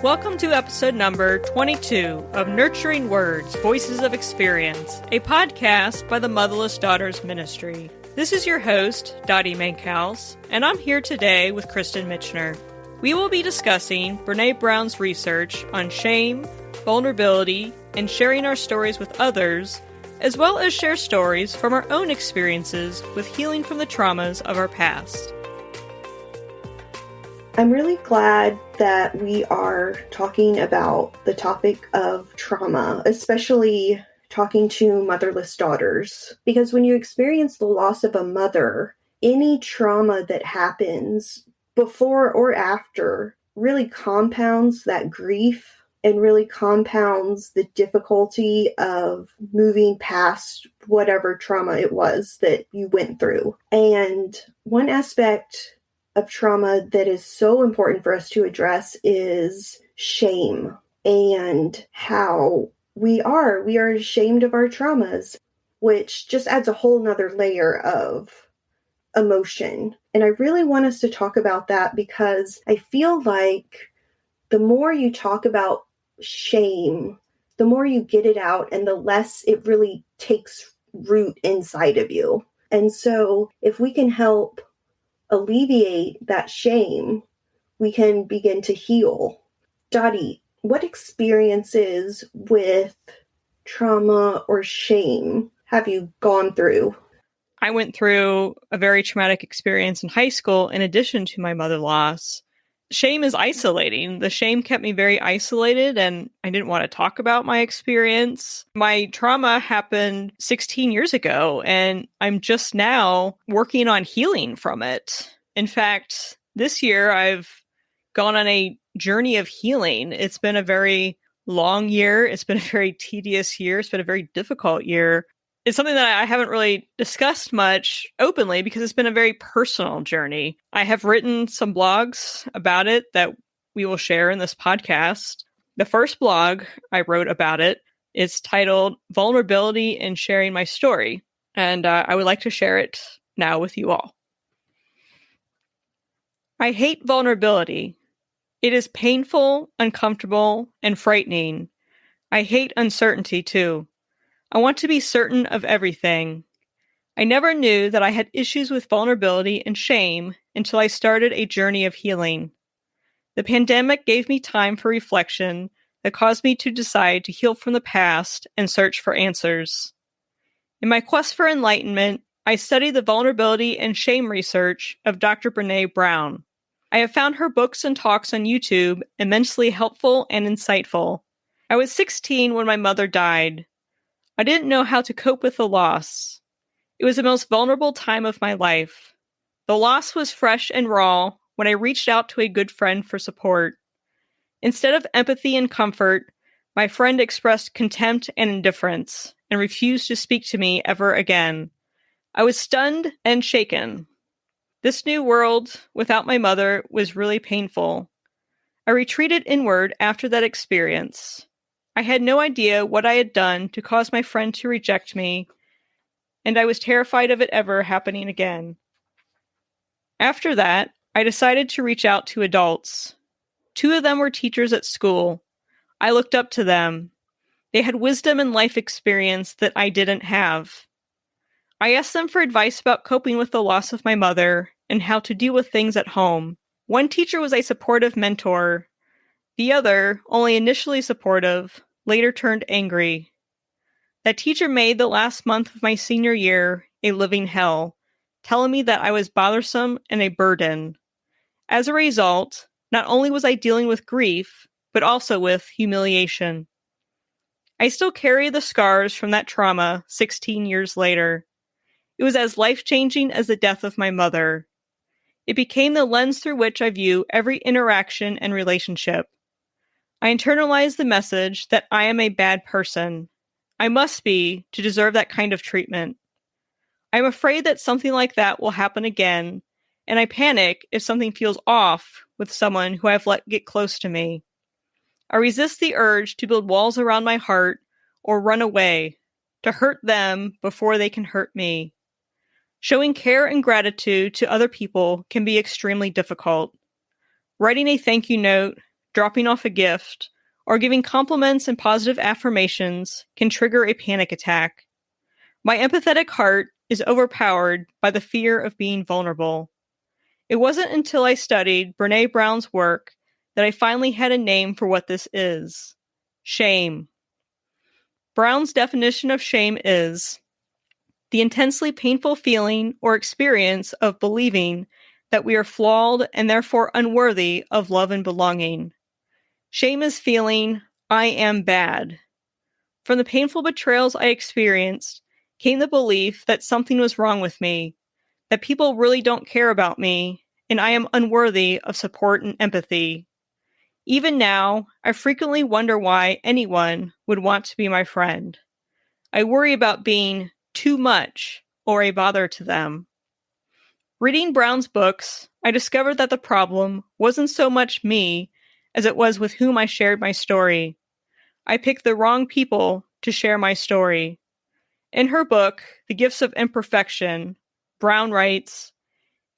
Welcome to episode number 22 of Nurturing Words, Voices of Experience, a podcast by the Motherless Daughters Ministry. This is your host, Dottie Mankhouse, and I'm here today with Kristen Mitchner. We will be discussing Brene Brown's research on shame, vulnerability, and sharing our stories with others, as well as share stories from our own experiences with healing from the traumas of our past. I'm really glad that we are talking about the topic of trauma, especially talking to motherless daughters. Because when you experience the loss of a mother, any trauma that happens before or after really compounds that grief and really compounds the difficulty of moving past whatever trauma it was that you went through. And one aspect of trauma that is so important for us to address is shame and how we are ashamed of our traumas, which just adds a whole nother layer of emotion. And I really want us to talk about that because I feel like the more you talk about shame, the more you get it out and the less it really takes root inside of you. And so if we can help alleviate that shame, we can begin to heal. Dottie, what experiences with trauma or shame have you gone through? I went through a very traumatic experience in high school in addition to my mother loss. Shame is isolating. The shame kept me very isolated and I didn't want to talk about my experience. My trauma happened 16 years ago and I'm just now working on healing from it. In fact, this year I've gone on a journey of healing. It's been a very long year. It's been a very tedious year. It's been a very difficult year. It's something that I haven't really discussed much openly because it's been a very personal journey. I have written some blogs about it that we will share in this podcast. The first blog I wrote about it is titled Vulnerability and Sharing My Story, and I would like to share it now with you all. I hate vulnerability. It is painful, uncomfortable, and frightening. I hate uncertainty too. I want to be certain of everything. I never knew that I had issues with vulnerability and shame until I started a journey of healing. The pandemic gave me time for reflection that caused me to decide to heal from the past and search for answers. In my quest for enlightenment, I studied the vulnerability and shame research of Dr. Brene Brown. I have found her books and talks on YouTube immensely helpful and insightful. I was 16 when my mother died. I didn't know how to cope with the loss. It was the most vulnerable time of my life. The loss was fresh and raw when I reached out to a good friend for support. Instead of empathy and comfort, my friend expressed contempt and indifference and refused to speak to me ever again. I was stunned and shaken. This new world without my mother was really painful. I retreated inward after that experience. I had no idea what I had done to cause my friend to reject me, and I was terrified of it ever happening again. After that, I decided to reach out to adults. 2 of them were teachers at school. I looked up to them. They had wisdom and life experience that I didn't have. I asked them for advice about coping with the loss of my mother and how to deal with things at home. One teacher was a supportive mentor. The other, only initially supportive, later turned angry. That teacher made the last month of my senior year a living hell, telling me that I was bothersome and a burden. As a result, not only was I dealing with grief, but also with humiliation. I still carry the scars from that trauma 16 years later. It was as life-changing as the death of my mother. It became the lens through which I view every interaction and relationship. I internalized the message that I am a bad person. I must be to deserve that kind of treatment. I'm afraid that something like that will happen again, and I panic if something feels off with someone who I've let get close to me. I resist the urge to build walls around my heart or run away, to hurt them before they can hurt me. Showing care and gratitude to other people can be extremely difficult. Writing a thank you note, dropping off a gift, or giving compliments and positive affirmations can trigger a panic attack. My empathetic heart is overpowered by the fear of being vulnerable. It wasn't until I studied Brené Brown's work that I finally had a name for what this is: shame. Brown's definition of shame is the intensely painful feeling or experience of believing that we are flawed and therefore unworthy of love and belonging. Shame is feeling, I am bad. From the painful betrayals I experienced came the belief that something was wrong with me, that people really don't care about me, and I am unworthy of support and empathy. Even now, I frequently wonder why anyone would want to be my friend. I worry about being too much or a bother to them. Reading Brown's books, I discovered that the problem wasn't so much me as it was with whom I shared my story. I picked the wrong people to share my story. In her book, The Gifts of Imperfection, Brown writes,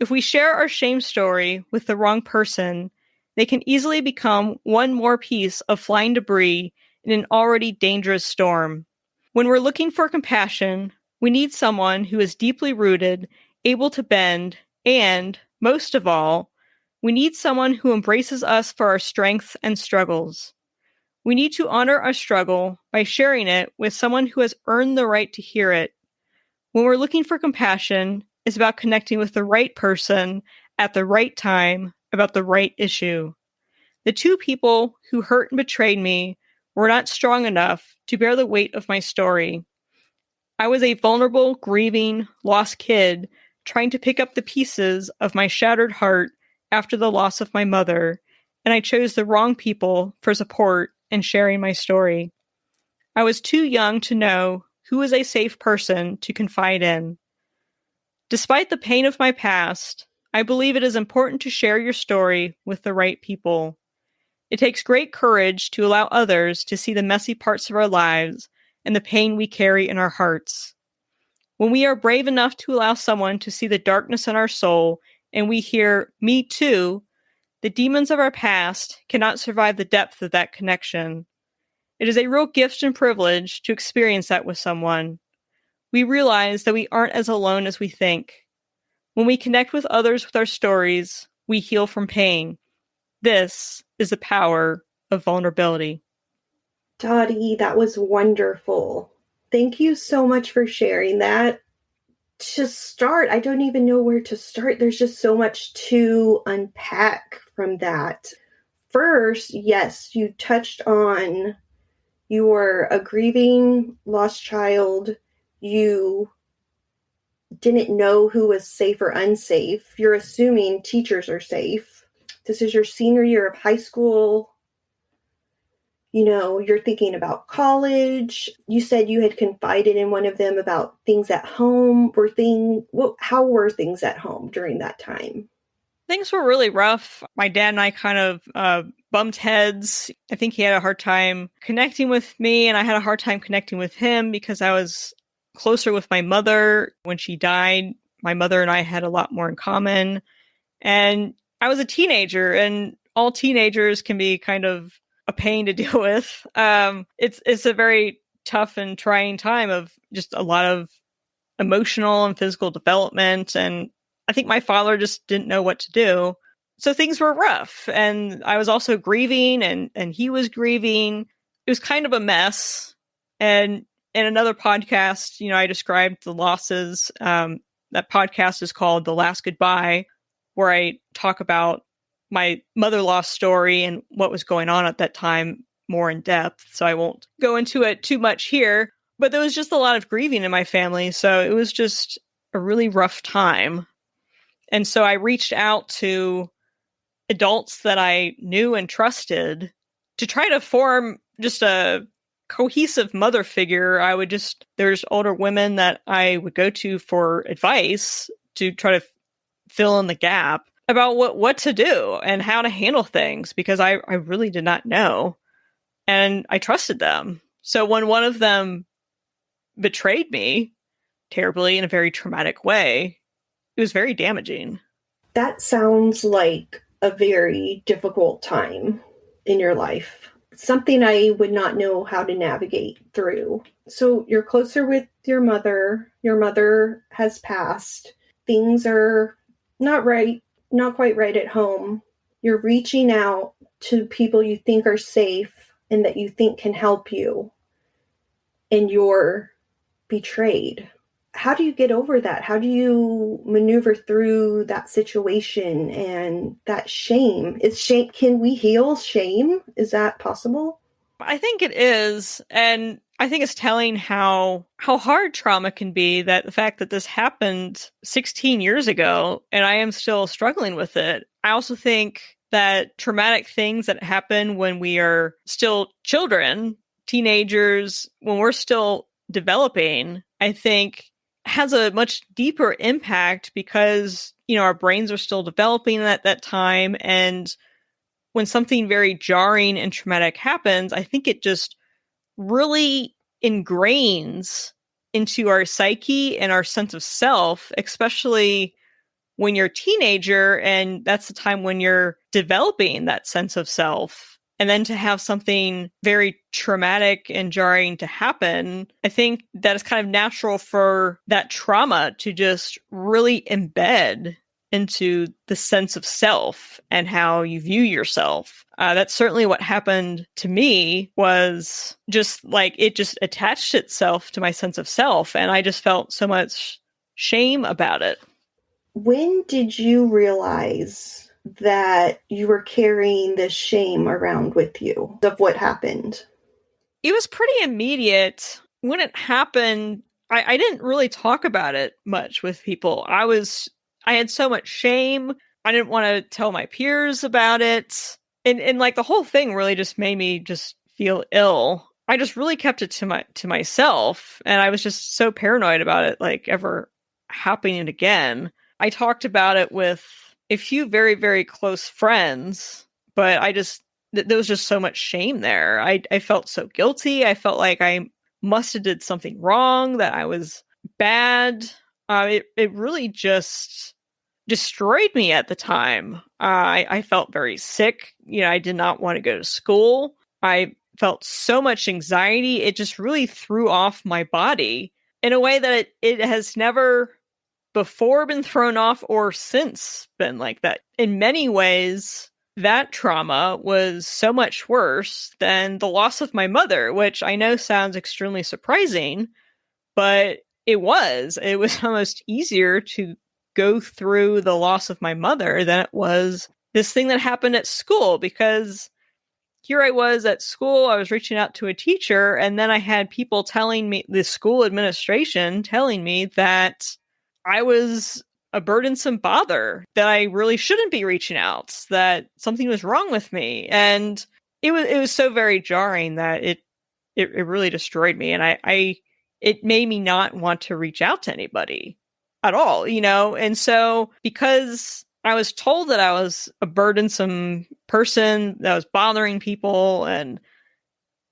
if we share our shame story with the wrong person, they can easily become one more piece of flying debris in an already dangerous storm. When we're looking for compassion, we need someone who is deeply rooted, able to bend, and, most of all, we need someone who embraces us for our strengths and struggles. We need to honor our struggle by sharing it with someone who has earned the right to hear it. When we're looking for compassion, it's about connecting with the right person at the right time about the right issue. The two people who hurt and betrayed me were not strong enough to bear the weight of my story. I was a vulnerable, grieving, lost kid trying to pick up the pieces of my shattered heart after the loss of my mother, and I chose the wrong people for support and sharing my story. I was too young to know who was a safe person to confide in. Despite the pain of my past, I believe it is important to share your story with the right people. It takes great courage to allow others to see the messy parts of our lives and the pain we carry in our hearts. When we are brave enough to allow someone to see the darkness in our soul and we hear, "Me too," the demons of our past cannot survive the depth of that connection. It is a real gift and privilege to experience that with someone. We realize that we aren't as alone as we think. When we connect with others with our stories, we heal from pain. This is the power of vulnerability. Dottie, that was wonderful. Thank you so much for sharing that. To start, I don't even know where to start. There's just so much to unpack from that. First, yes, you touched on you were a grieving lost child. You didn't know who was safe or unsafe. You're assuming teachers are safe. This is your senior year of high school. You know, you're thinking about college. You said you had confided in one of them about things at home. How were things at home during that time? Things were really rough. My dad and I kind of bumped heads. I think he had a hard time connecting with me, and I had a hard time connecting with him because I was closer with my mother. When she died, my mother and I had a lot more in common. And I was a teenager, and all teenagers can be kind of a pain to deal with. It's a very tough and trying time of just a lot of emotional and physical development, and I think my father just didn't know what to do. So things were rough, and I was also grieving, and he was grieving. It was kind of a mess. And in another podcast, I described the losses. That podcast is called The Last Goodbye, where I talk about my mother-loss story and what was going on at that time more in depth. So I won't go into it too much here. But there was just a lot of grieving in my family, so it was just a really rough time. And so I reached out to adults that I knew and trusted to try to form just a cohesive mother figure. There's older women that I would go to for advice to try to fill in the gap about what to do and how to handle things, because I really did not know. And I trusted them. So when one of them betrayed me terribly in a very traumatic way, it was very damaging. That sounds like a very difficult time. in your life, something I would not know how to navigate through. So you're closer with your mother. Your mother has passed. Things are not right, not quite right at home. You're reaching out to people you think are safe and that you think can help you, and you're betrayed. How do you get over that? How do you maneuver through that situation and that shame? Is shame, can we heal shame? Is that possible? I think it is, and I think it's telling how hard trauma can be, that the fact that this happened 16 years ago and I am still struggling with it. I also think that traumatic things that happen when we are still children, teenagers, when we're still developing, I think has a much deeper impact because, our brains are still developing at that time. And when something very jarring and traumatic happens, I think it just really ingrains into our psyche and our sense of self, especially when you're a teenager, and that's the time when you're developing that sense of self. And then to have something very traumatic and jarring to happen, I think that it's kind of natural for that trauma to just really embed into the sense of self and how you view yourself. That's certainly what happened to me, was just like it just attached itself to my sense of self. And I just felt so much shame about it. When did you realize that you were carrying this shame around with you of what happened? It was pretty immediate. When it happened, I didn't really talk about it much with people. I had so much shame. I didn't want to tell my peers about it. And like the whole thing really just made me just feel ill. I just really kept it to myself. And I was just so paranoid about it, like ever happening again. I talked about it with a few very, very close friends, but there was just so much shame there. I felt so guilty. I felt like I must have did something wrong, that I was bad. It really just destroyed me at the time. I felt very sick. I did not want to go to school. I felt so much anxiety. It just really threw off my body in a way that it has never before been thrown off or since been like that. In many ways, that trauma was so much worse than the loss of my mother, which I know sounds extremely surprising, but it was. It was almost easier to go through the loss of my mother than it was this thing that happened at school, because here I was at school, I was reaching out to a teacher, and then I had people telling me, the school administration telling me that I was a burdensome bother, that I really shouldn't be reaching out, that something was wrong with me. And it was so very jarring that it really destroyed me. And it made me not want to reach out to anybody at all, And so because I was told that I was a burdensome person that was bothering people, and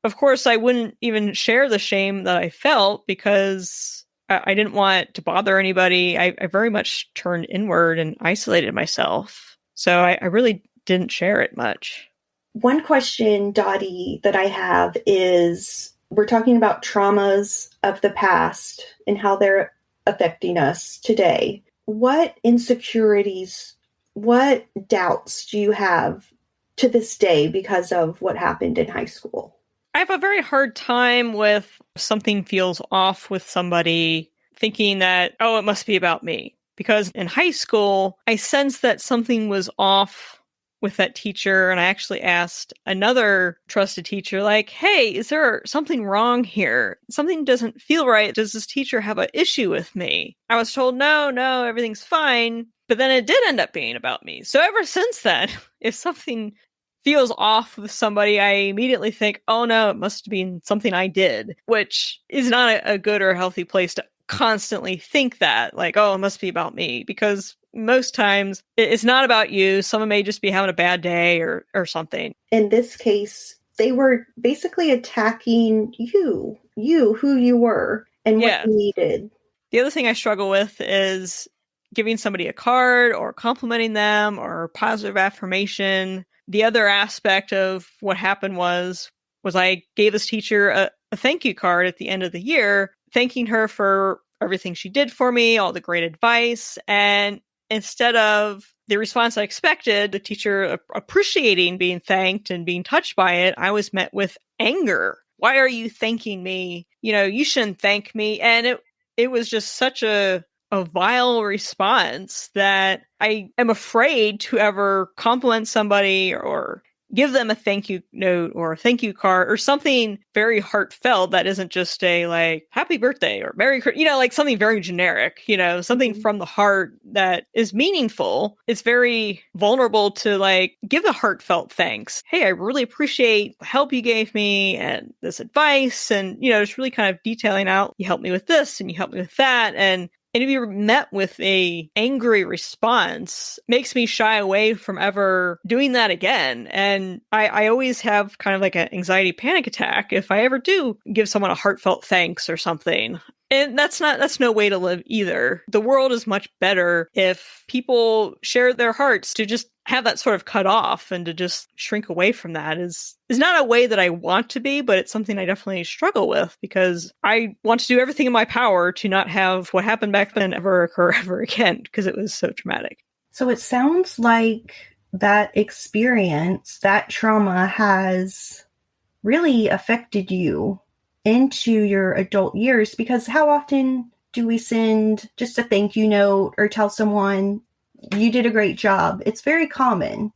of course I wouldn't even share the shame that I felt because I didn't want to bother anybody. I very much turned inward and isolated myself. So I really didn't share it much. One question, Dottie, that I have is, we're talking about traumas of the past and how they're affecting us today. What insecurities, what doubts do you have to this day because of what happened in high school? I have a very hard time with something feels off with somebody, thinking that, oh, it must be about me. Because in high school, I sensed that something was off with that teacher. And I actually asked another trusted teacher, like, hey, is there something wrong here? Something doesn't feel right. Does this teacher have an issue with me? I was told, no, everything's fine. But then it did end up being about me. So ever since then, if something feels off with somebody, I immediately think, oh no, it must have been something I did, which is not a good or healthy place to constantly think that, like, oh, it must be about me, because most times it's not about you. Someone may just be having a bad day or something. In this case, they were basically attacking you, who you were, and what you needed. The other thing I struggle with is giving somebody a card or complimenting them or positive affirmation. The other aspect of what happened was I gave this teacher a thank you card at the end of the year, thanking her for everything she did for me, all the great advice. And instead of the response I expected, the teacher appreciating being thanked and being touched by it, I was met with anger. Why are you thanking me? You shouldn't thank me. And it was just such a vile response that I am afraid to ever compliment somebody or give them a thank you note or a thank you card or something very heartfelt that isn't just a like happy birthday or merry Christmas, like something very generic, something from the heart that is meaningful. It's very vulnerable to like give a heartfelt thanks. Hey, I really appreciate the help you gave me and this advice, and just really kind of detailing out, you helped me with this and you helped me with that. And if you're met with a angry response, makes me shy away from ever doing that again. And I always have kind of like an anxiety panic attack if I ever do give someone a heartfelt thanks or something. And that's no way to live either. The world is much better if people share their hearts. To just have that sort of cut off and to just shrink away from that is not a way that I want to be, but it's something I definitely struggle with because I want to do everything in my power to not have what happened back then ever occur ever again because it was so traumatic. So it sounds like that experience, that trauma has really affected you into your adult years, because how often do we send just a thank you note or tell someone you did a great job? It's very common.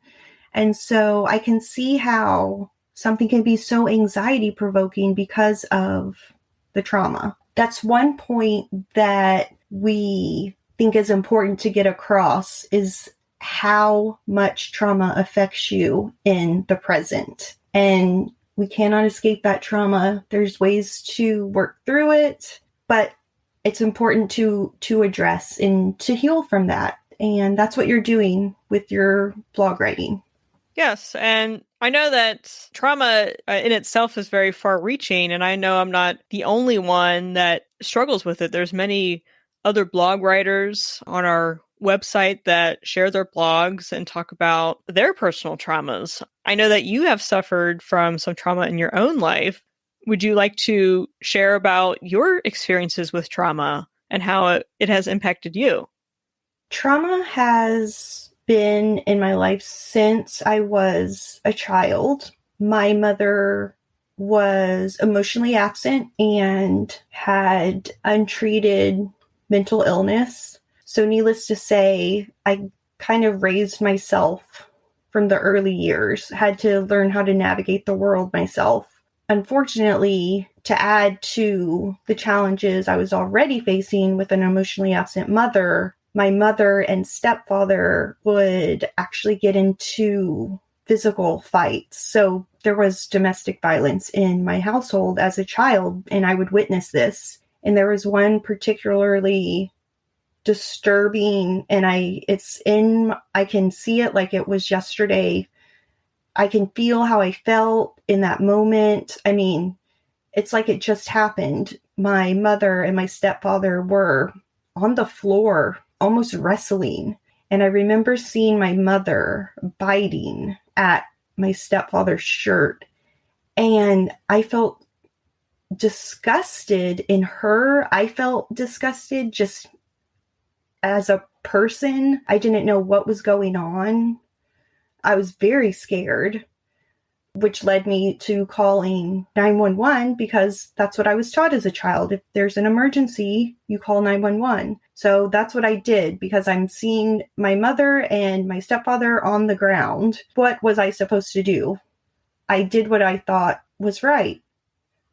And so I can see how something can be so anxiety provoking because of the trauma. That's one point that we think is important to get across, is how much trauma affects you in the present. And we cannot escape that trauma. There's ways to work through it, but it's important to address and to heal from that. And that's what you're doing with your blog writing. Yes, and I know that trauma in itself is very far-reaching, and I know I'm not the only one that struggles with it. There's many other blog writers on our website that share their blogs and talk about their personal traumas. I know that you have suffered from some trauma in your own life. Would you like to share about your experiences with trauma and how it has impacted you? Trauma has been in my life since I was a child. My mother was emotionally absent and had untreated mental illness. So needless to say, I kind of raised myself from the early years, had to learn how to navigate the world myself. Unfortunately, to add to the challenges I was already facing with an emotionally absent mother, my mother and stepfather would actually get into physical fights. So there was domestic violence in my household as a child, and I would witness this. And there was one particularly disturbing, and I can see it like it was yesterday. I can feel how I felt in that moment. I mean, it's like it just happened. My mother and my stepfather were on the floor, almost wrestling. And I remember seeing my mother biting at my stepfather's shirt. And I felt disgusted in her. I felt disgusted just as a person. I didn't know what was going on. I was very scared, which led me to calling 911 because that's what I was taught as a child. If there's an emergency, you call 911. So that's what I did because I'm seeing my mother and my stepfather on the ground. What was I supposed to do? I did what I thought was right.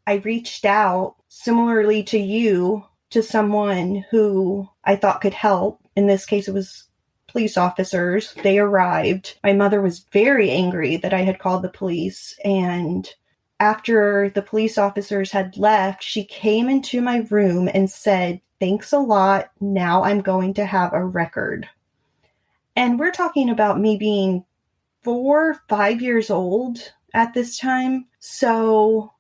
I reached out similarly to you to someone who I thought could help. In this case, it was police officers. They arrived. My mother was very angry that I had called the police. And after the police officers had left, she came into my room and said, "Thanks a lot. Now I'm going to have a record." And we're talking about me being 4, 5 years old at this time. So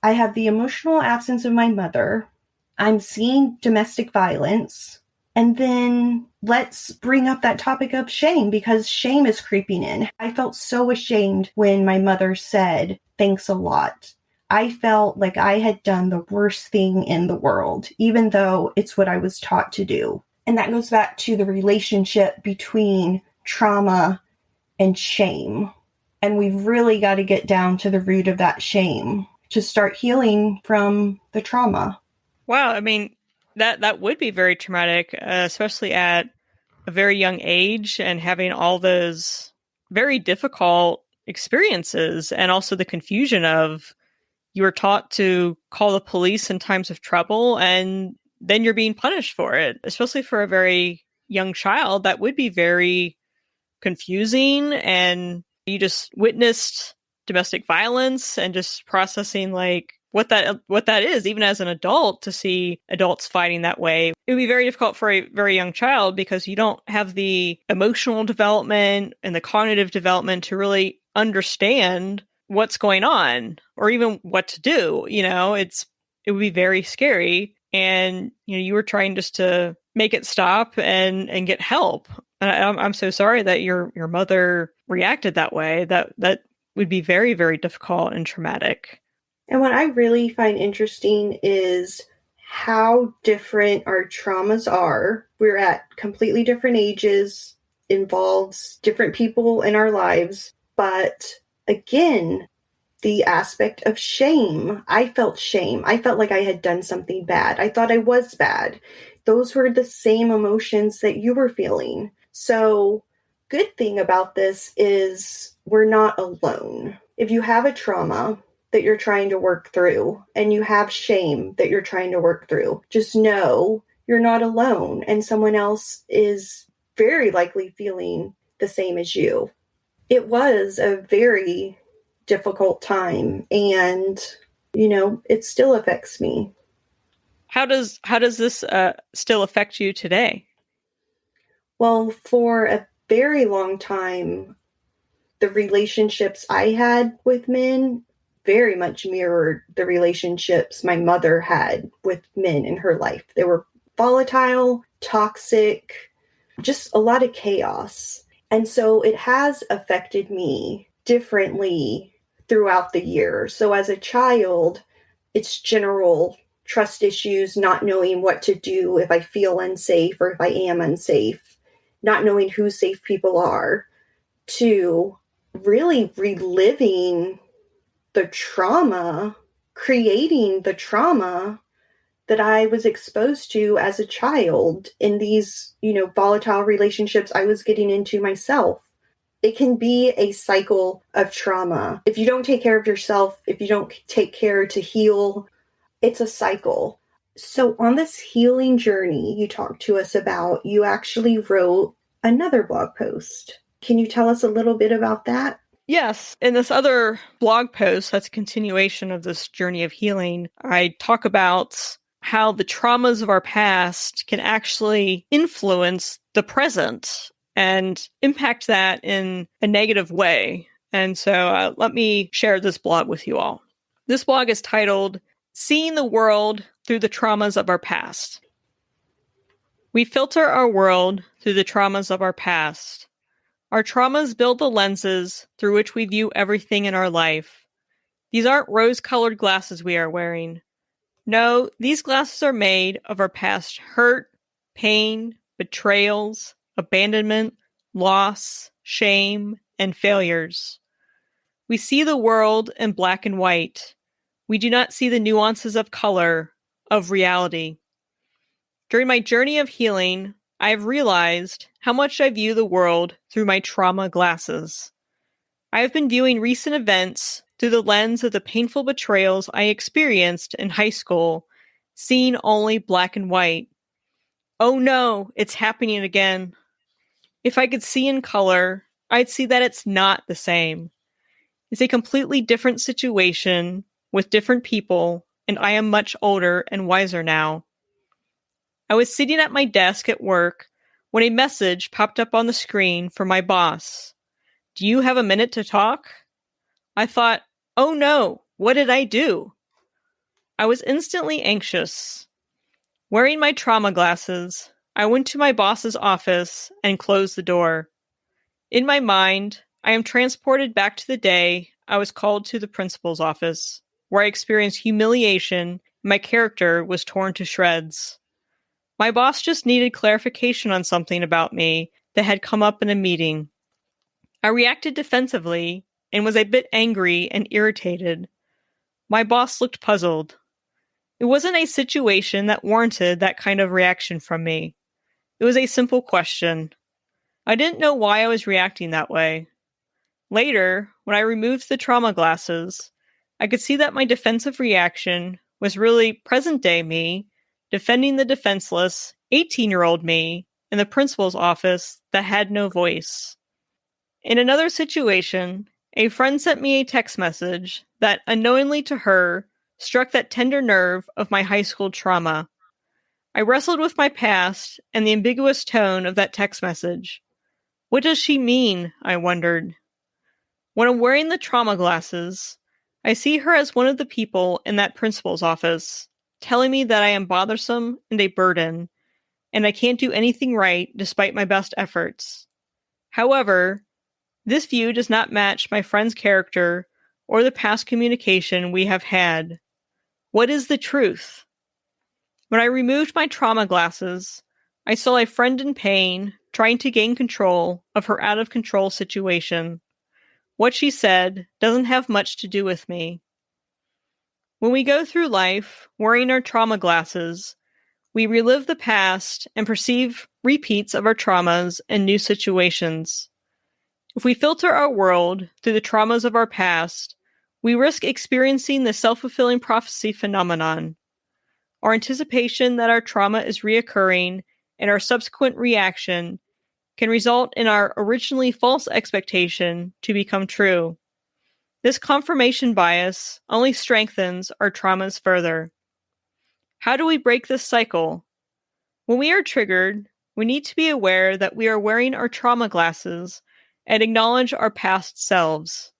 I have the emotional absence of my mother. I'm seeing domestic violence. And then let's bring up that topic of shame, because shame is creeping in. I felt so ashamed when my mother said, "Thanks a lot." I felt like I had done the worst thing in the world, even though it's what I was taught to do. And that goes back to the relationship between trauma and shame. And we've really got to get down to the root of that shame to start healing from the trauma. Wow, I mean, that would be very traumatic, especially at a very young age and having all those very difficult experiences, and also the confusion of you were taught to call the police in times of trouble and then you're being punished for it. Especially for a very young child, that would be very confusing, and you just witnessed domestic violence and just processing like what that is, even as an adult, to see adults fighting that way. It would be very difficult for a very young child because you don't have the emotional development and the cognitive development to really understand what's going on or even what to do. It would be very scary, and you were trying just to make it stop and get help. And I'm so sorry that your mother reacted that way. That would be very, very difficult and traumatic. And what I really find interesting is how different our traumas are. We're at completely different ages, involves different people in our lives. But again, the aspect of shame. I felt shame. I felt like I had done something bad. I thought I was bad. Those were the same emotions that you were feeling. So, good thing about this is we're not alone. If you have a trauma that you're trying to work through and you have shame that you're trying to work through, just know you're not alone, and someone else is very likely feeling the same as you. It was a very difficult time, and it still affects me. How does this still affect you today? Well, for a very long time, the relationships I had with men very much mirrored the relationships my mother had with men in her life. They were volatile, toxic, just a lot of chaos. And so it has affected me differently throughout the years. So as a child, it's general trust issues, not knowing what to do if I feel unsafe or if I am unsafe, not knowing who safe people are, to really reliving the trauma, creating the trauma that I was exposed to as a child in these, volatile relationships I was getting into myself. It can be a cycle of trauma. If you don't take care of yourself, if you don't take care to heal, it's a cycle. So on this healing journey you talked to us about, you actually wrote another blog post. Can you tell us a little bit about that? Yes. In this other blog post, that's a continuation of this journey of healing, I talk about how the traumas of our past can actually influence the present and impact that in a negative way. And so let me share this blog with you all. This blog is titled, Seeing the World Through the Traumas of Our Past. We filter our world through the traumas of our past. Our traumas build the lenses through which we view everything in our life. These aren't rose-colored glasses we are wearing. No, these glasses are made of our past hurt, pain, betrayals, abandonment, loss, shame, and failures. We see the world in black and white. We do not see the nuances of color, of reality. During my journey of healing, I have realized how much I view the world through my trauma glasses. I have been viewing recent events through the lens of the painful betrayals I experienced in high school, seeing only black and white. Oh no, it's happening again. If I could see in color, I'd see that it's not the same. It's a completely different situation with different people, and I am much older and wiser now. I was sitting at my desk at work when a message popped up on the screen from my boss. Do you have a minute to talk? I thought, oh no, what did I do? I was instantly anxious. Wearing my trauma glasses, I went to my boss's office and closed the door. In my mind, I am transported back to the day I was called to the principal's office, where I experienced humiliation and my character was torn to shreds. My boss just needed clarification on something about me that had come up in a meeting. I reacted defensively and was a bit angry and irritated. My boss looked puzzled. It wasn't a situation that warranted that kind of reaction from me. It was a simple question. I didn't know why I was reacting that way. Later, when I removed the trauma glasses, I could see that my defensive reaction was really present-day me defending the defenseless 18-year-old me in the principal's office that had no voice. In another situation, a friend sent me a text message that, unknowingly to her, struck that tender nerve of my high school trauma. I wrestled with my past and the ambiguous tone of that text message. What does she mean? I wondered. When I'm wearing the trauma glasses, I see her as one of the people in that principal's office, telling me that I am bothersome and a burden, and I can't do anything right despite my best efforts. However, this view does not match my friend's character or the past communication we have had. What is the truth? When I removed my trauma glasses, I saw a friend in pain trying to gain control of her out-of-control situation. What she said doesn't have much to do with me. When we go through life wearing our trauma glasses, we relive the past and perceive repeats of our traumas in new situations. If we filter our world through the traumas of our past, we risk experiencing the self-fulfilling prophecy phenomenon. Our anticipation that our trauma is reoccurring and our subsequent reaction can result in our originally false expectation to become true. This confirmation bias only strengthens our traumas further. How do we break this cycle? When we are triggered, we need to be aware that we are wearing our trauma glasses and acknowledge our past selves.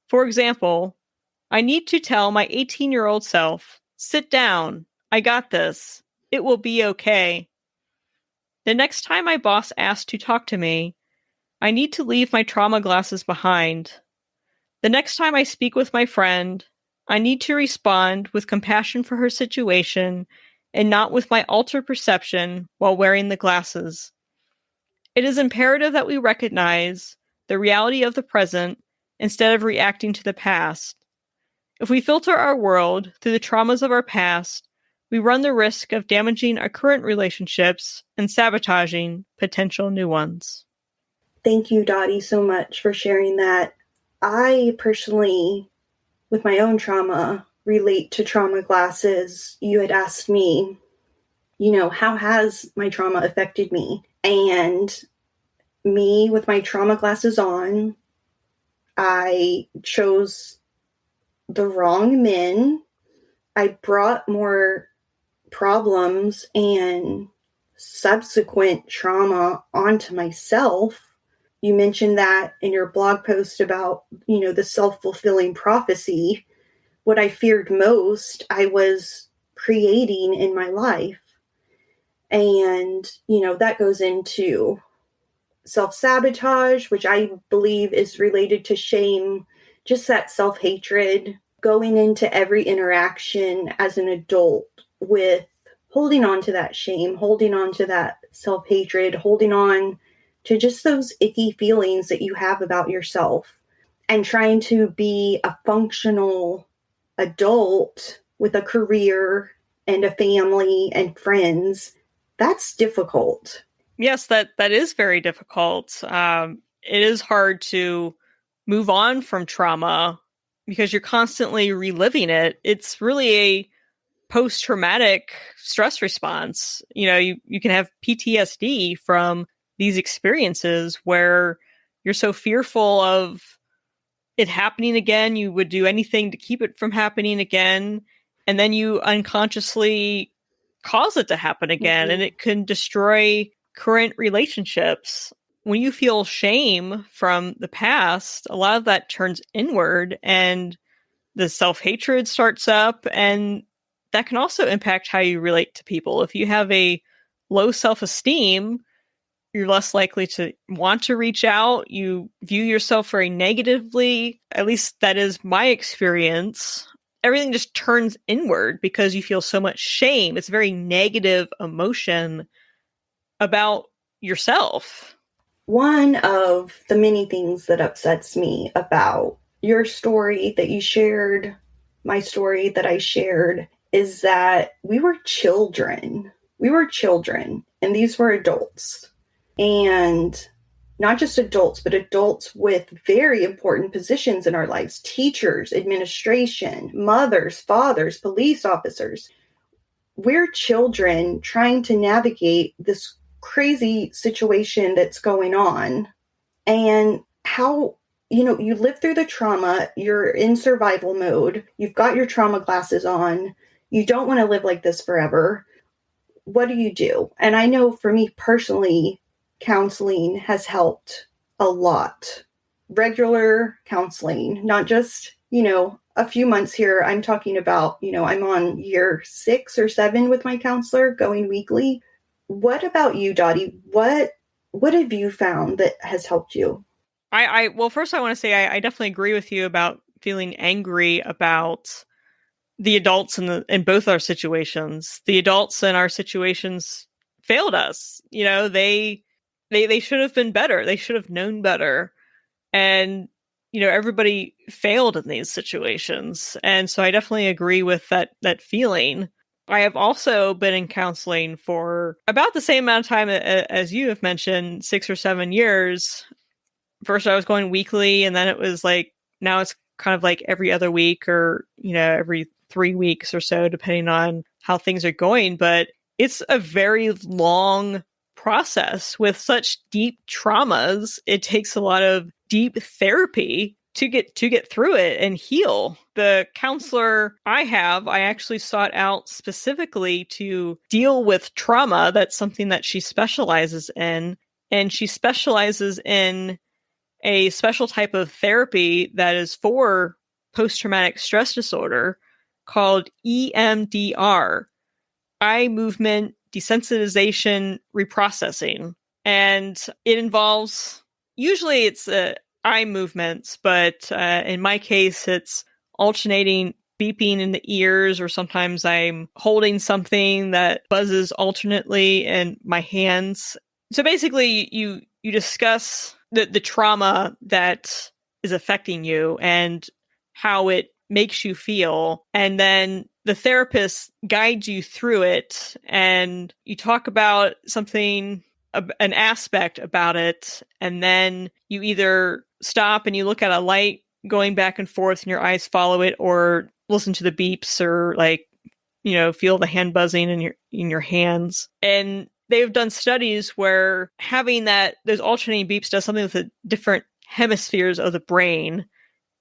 For example, I need to tell my 18-year-old self, "Sit down. I got this. It will be okay." The next time my boss asks to talk to me, I need to leave my trauma glasses behind. The next time I speak with my friend, I need to respond with compassion for her situation and not with my altered perception while wearing the glasses. It is imperative that we recognize the reality of the present instead of reacting to the past. If we filter our world through the traumas of our past, we run the risk of damaging our current relationships and sabotaging potential new ones. Thank you, Dottie, so much for sharing that. I personally, with my own trauma, relate to trauma glasses. You had asked me, how has my trauma affected me? And me, with my trauma glasses on, I chose the wrong men. I brought more problems and subsequent trauma onto myself. You mentioned that in your blog post about, the self-fulfilling prophecy. What I feared most, I was creating in my life. And, that goes into self-sabotage, which I believe is related to shame, just that self-hatred, going into every interaction as an adult with holding on to that shame, holding on to that self-hatred, holding on to just those icky feelings that you have about yourself, and trying to be a functional adult with a career and a family and friends. That's difficult. Yes, that is very difficult. It is hard to move on from trauma because you're constantly reliving it. It's really a post-traumatic stress response. You can have PTSD from these experiences where you're so fearful of it happening again, you would do anything to keep it from happening again, and then you unconsciously cause it to happen again, and it can destroy current relationships. When you feel shame from the past, a lot of that turns inward and the self-hatred starts up, and that can also impact how you relate to people. If you have a low self-esteem, you're less likely to want to reach out. You view yourself very negatively. At least that is my experience. Everything just turns inward because you feel so much shame. It's a very negative emotion about yourself. One of the many things that upsets me about your story that you shared, my story that I shared, is that we were children. We were children, and these were adults. And not just adults, but adults with very important positions in our lives: teachers, administration, mothers, fathers, police officers. We're children trying to navigate this crazy situation that's going on. And how, you live through the trauma, you're in survival mode, you've got your trauma glasses on, you don't want to live like this forever. What do you do? And I know for me personally, counseling has helped a lot. Regular counseling, not just, a few months here. I'm talking about, I'm on year 6 or 7 with my counselor, going weekly. What about you, Dottie? What have you found that has helped you? Well, first I want to say I definitely agree with you about feeling angry about the adults in both our situations. The adults in our situations failed us. They should have been better. They should have known better. And everybody failed in these situations. And so I definitely agree with that feeling. I have also been in counseling for about the same amount of time as you have mentioned, 6 or 7 years. First I was going weekly, and then it was like, now it's kind of like every other week, or every 3 weeks or so, depending on how things are going. But it's a very long process with such deep traumas. It takes a lot of deep therapy to get through it and heal. The counselor I actually sought out specifically to deal with trauma. That's something that she specializes in, and she specializes in a special type of therapy that is for post-traumatic stress disorder called EMDR, eye movement desensitization reprocessing. And it involves, usually it's eye movements, but in my case, it's alternating beeping in the ears, or sometimes I'm holding something that buzzes alternately in my hands. So basically, you discuss the trauma that is affecting you and how it makes you feel, and then the therapist guides you through it, and you talk about something, an aspect about it, and then you either stop and you look at a light going back and forth and your eyes follow it, or listen to the beeps, or feel the hand buzzing in your hands. And they've done studies where having those alternating beeps does something with the different hemispheres of the brain,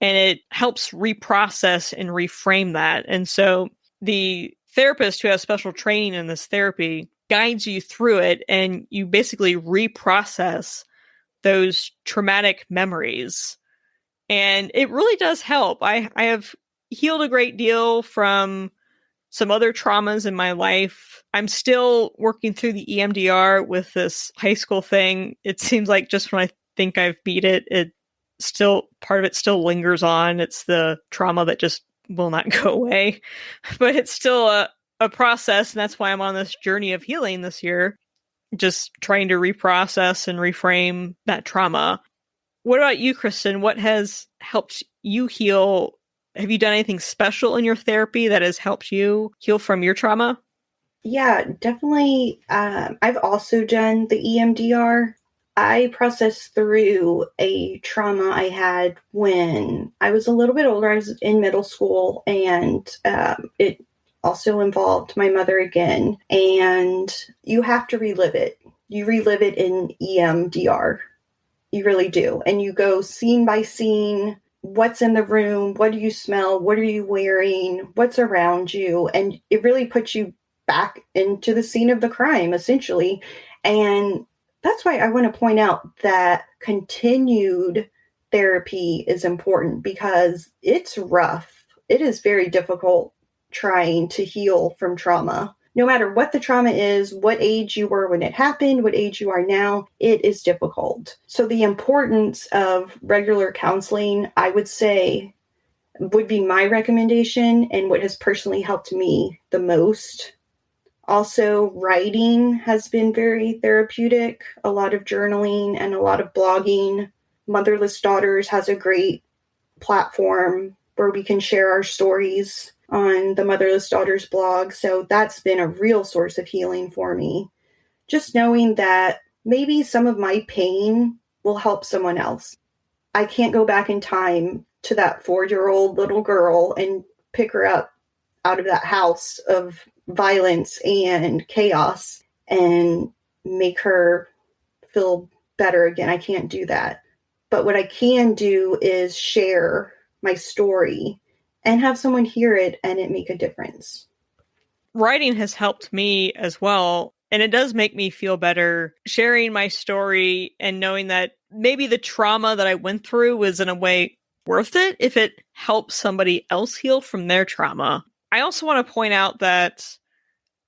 and it helps reprocess and reframe that. And so the therapist, who has special training in this therapy, guides you through it, and you basically reprocess those traumatic memories. And it really does help. I have healed a great deal from some other traumas in my life. I'm still working through the EMDR with this high school thing. It seems like just when I think I've beat it, part of it still lingers on. It's the trauma that just will not go away. But it's still a process, and that's why I'm on this journey of healing this year, just trying to reprocess and reframe that trauma. What about you, Kristen? What has helped you heal? Have you done anything special in your therapy that has helped you heal from your trauma? Yeah, definitely. I've also done the EMDR. I processed through a trauma I had when I was a little bit older. I was in middle school, and it also involved my mother again. And you have to relive it. You relive it in EMDR. You really do. And you go scene by scene. What's in the room? What do you smell? What are you wearing? What's around you? And it really puts you back into the scene of the crime, essentially. And that's why I want to point out that continued therapy is important, because it's rough. It is very difficult trying to heal from trauma. no matter what the trauma is, what age you were when it happened, what age you are now, it is difficult. So the importance of regular counseling, I would say, would be my recommendation and what has personally helped me the most. Also, writing has been very therapeutic, a lot of journaling and a lot of blogging. Motherless Daughters has a great platform where we can share our stories on the Motherless Daughters blog. So that's been a real source of healing for me. Just knowing that maybe some of my pain will help someone else. I can't go back in time to that 4-year-old little girl and pick her up out of that house of violence and chaos and make her feel better again. I can't do that. But what I can do is share my story and have someone hear it and it make a difference. Writing has helped me as well. And it does make me feel better sharing my story and knowing that maybe the trauma that I went through was in a way worth it if it helps somebody else heal from their trauma. I also want to point out that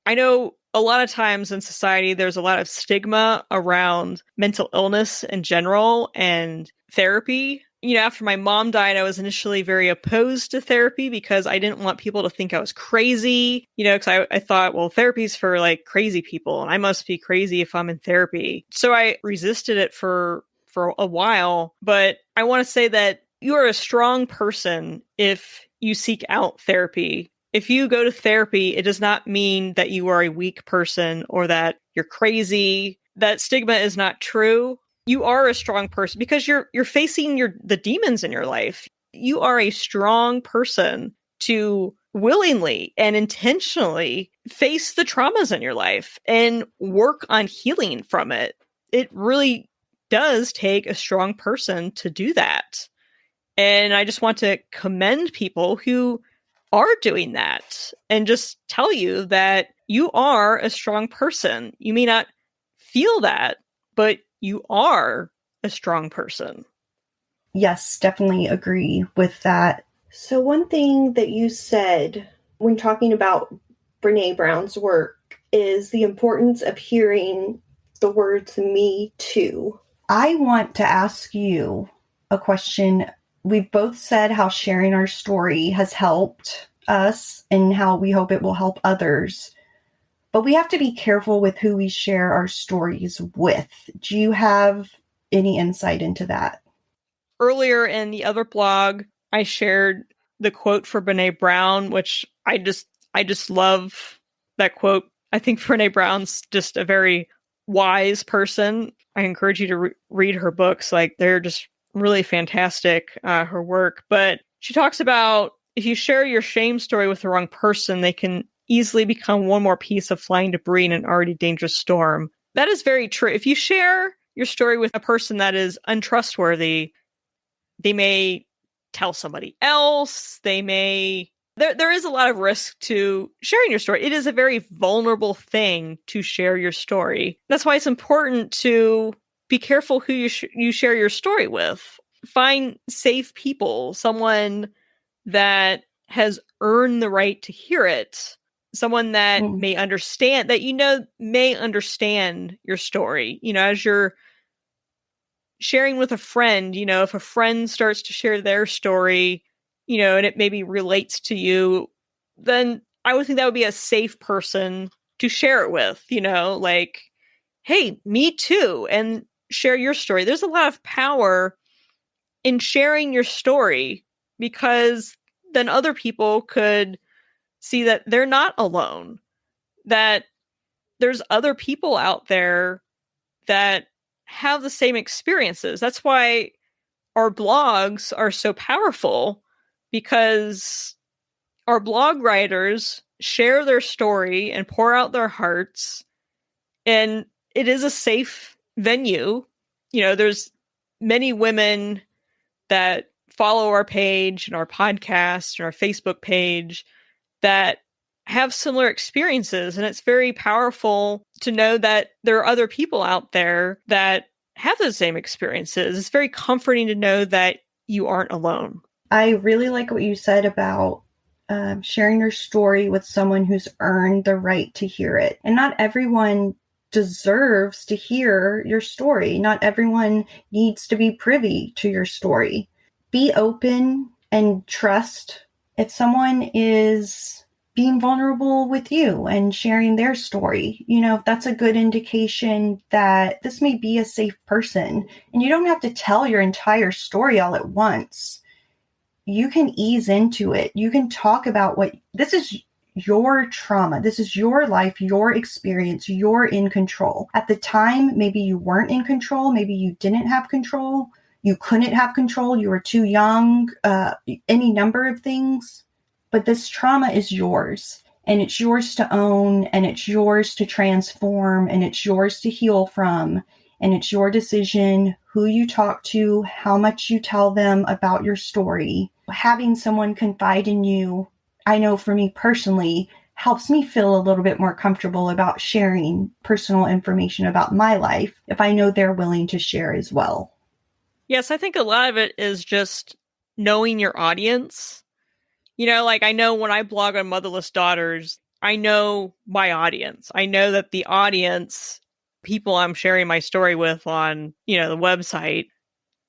I know a lot of times in society, there's a lot of stigma around mental illness in general and therapy. After my mom died, I was initially very opposed to therapy because I didn't want people to think I was crazy, because I thought, well, therapy's for like crazy people and I must be crazy if I'm in therapy. So I resisted it for a while, but I want to say that you are a strong person if you seek out therapy. If you go to therapy, it does not mean that you are a weak person or that you're crazy. That stigma is not true. You are a strong person because you're facing the demons in your life. You are a strong person to willingly and intentionally face the traumas in your life and work on healing from it. It really does take a strong person to do that. And I just want to commend people who are doing that and just tell you that you are a strong person. You may not feel that, but you are a strong person. Yes, definitely agree with that. So one thing that you said when talking about Brene Brown's work is the importance of hearing the words "me too." I want to ask you a question. We've both said how sharing our story has helped us and how we hope it will help others. But we have to be careful with who we share our stories with. Do you have any insight into that? Earlier in the other blog, I shared the quote for Brene Brown, which I just love that quote. I think Brene Brown's just a very wise person. I encourage you to read her books. Like, they're just really fantastic, her work. But she talks about if you share your shame story with the wrong person, they can easily become one more piece of flying debris in an already dangerous storm. That is very true. If you share your story with a person that is untrustworthy, they may tell somebody else. There is a lot of risk to sharing your story. It is a very vulnerable thing to share your story. That's why it's important to be careful who you share your story with. Find safe people, someone that has earned the right to hear it, someone that may understand, may understand your story. As you're sharing with a friend, if a friend starts to share their story, and it maybe relates to you, then I would think that would be a safe person to share it with, like, hey, me too, and share your story. There's a lot of power in sharing your story because then other people could see that they're not alone, that there's other people out there that have the same experiences. That's why our blogs are so powerful, because our blog writers share their story and pour out their hearts, and it is a safe venue. There's many women that follow our page and our podcast and our Facebook page that have similar experiences, and it's very powerful to know that there are other people out there that have those same experiences. It's very comforting to know that you aren't alone. I really like what you said about sharing your story with someone who's earned the right to hear it. And not everyone deserves to hear your story. Not everyone needs to be privy to your story. Be open and trust if someone is being vulnerable with you and sharing their story. That's a good indication that this may be a safe person. And you don't have to tell your entire story all at once. You can ease into it. You can talk about this is your trauma. This is your life, your experience. You're in control. At the time, maybe you weren't in control. Maybe you didn't have control. You couldn't have control. You were too young, any number of things. But this trauma is yours, and it's yours to own, and it's yours to transform, and it's yours to heal from. And it's your decision who you talk to, how much you tell them about your story. Having someone confide in you, I know for me personally, helps me feel a little bit more comfortable about sharing personal information about my life if I know they're willing to share as well. Yes, I think a lot of it is just knowing your audience. I know when I blog on Motherless Daughters, I know my audience. I know that the audience, people I'm sharing my story with on, the website,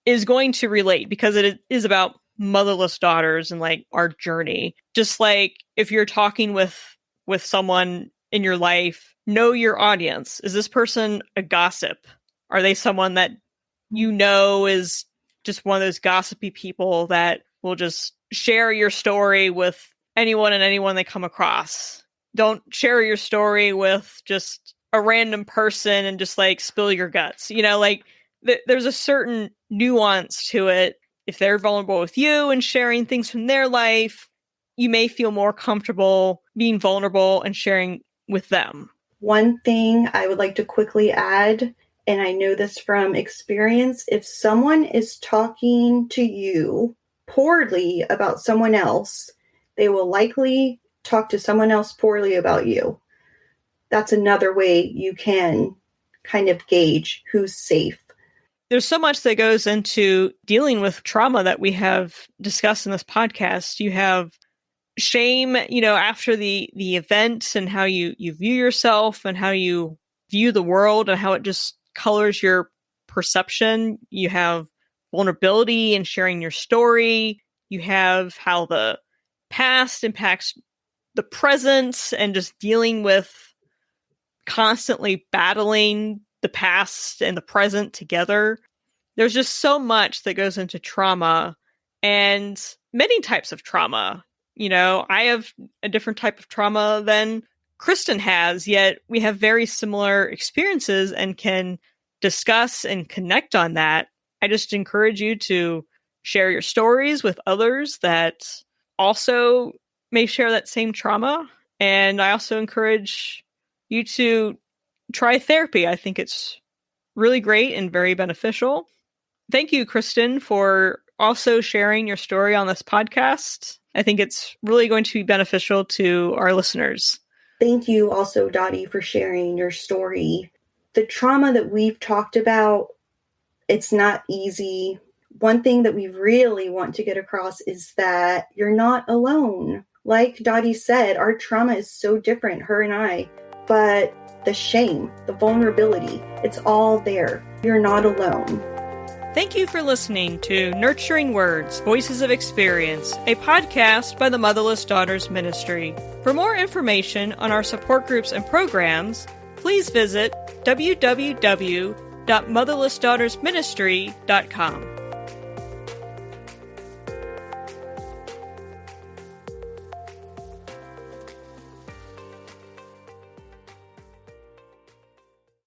is going to relate because it is about motherless daughters and our journey. Just like if you're talking with someone in your life, know your audience. Is this person a gossip? Are they someone that is just one of those gossipy people that will just share your story with anyone and anyone they come across? Don't share your story with just a random person and just spill your guts. There's a certain nuance to it. If they're vulnerable with you and sharing things from their life, you may feel more comfortable being vulnerable and sharing with them. One thing I would like to quickly add, and I know this from experience, if someone is talking to you poorly about someone else, they will likely talk to someone else poorly about you. That's another way you can kind of gauge who's safe. There's so much that goes into dealing with trauma that we have discussed in this podcast. You have shame, after the event and how you view yourself and how you view the world and how it just colors your perception. You have vulnerability and sharing your story. You have how the past impacts the present and just dealing with constantly battling the past and the present together. There's just so much that goes into trauma and many types of trauma. I have a different type of trauma than Kristen has, yet we have very similar experiences and can discuss and connect on that. I just encourage you to share your stories with others that also may share that same trauma. And I also encourage you to try therapy. I think it's really great and very beneficial. Thank you, Kristen, for also sharing your story on this podcast. I think it's really going to be beneficial to our listeners. Thank you also, Dottie, for sharing your story. The trauma that we've talked about, it's not easy. One thing that we really want to get across is that you're not alone. Like Dottie said, our trauma is so different, her and I, but the shame, the vulnerability, it's all there. You're not alone. Thank you for listening to Nurturing Words, Voices of Experience, a podcast by the Motherless Daughters Ministry. For more information on our support groups and programs, please visit www.motherlessdaughtersministry.com.